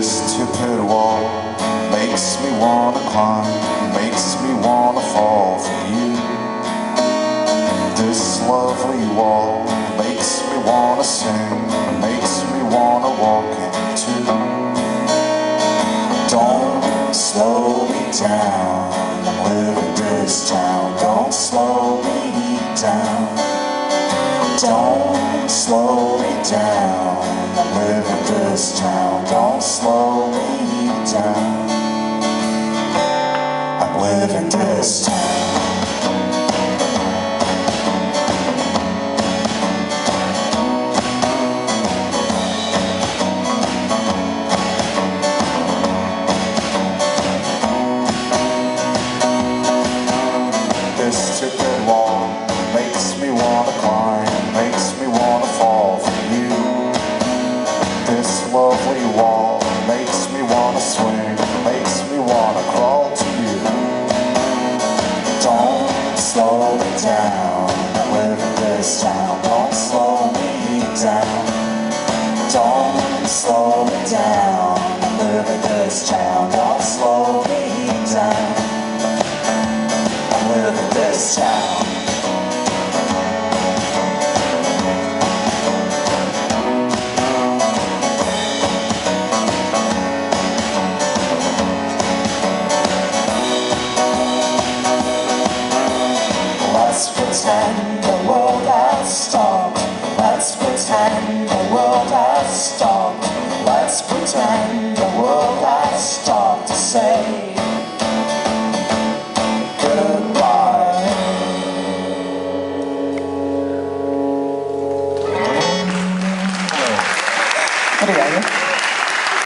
This stupid wall makes me wanna climb, makes me wanna fall for you. This lovely wall makes me wanna sing, makes me wanna walk into. Don't slow me down, I'm living this town. Don't slow me down. Don't slow me down, I'm living this town. Don't slow me down, I'm living this town. This stupid wall makes me wanna climb, makes me wanna fall for you. This lovely wall makes me wanna swing, makes me wanna crawl to you. Don't slow me down, I live in this town. Don't slow me down. Don't slow me down, I live in this town. Don't slow me down, I live in this town. Let's pretend the world has stopped. Let's pretend the world has stopped. Let's pretend the world has stopped to say goodbye. Obrigado.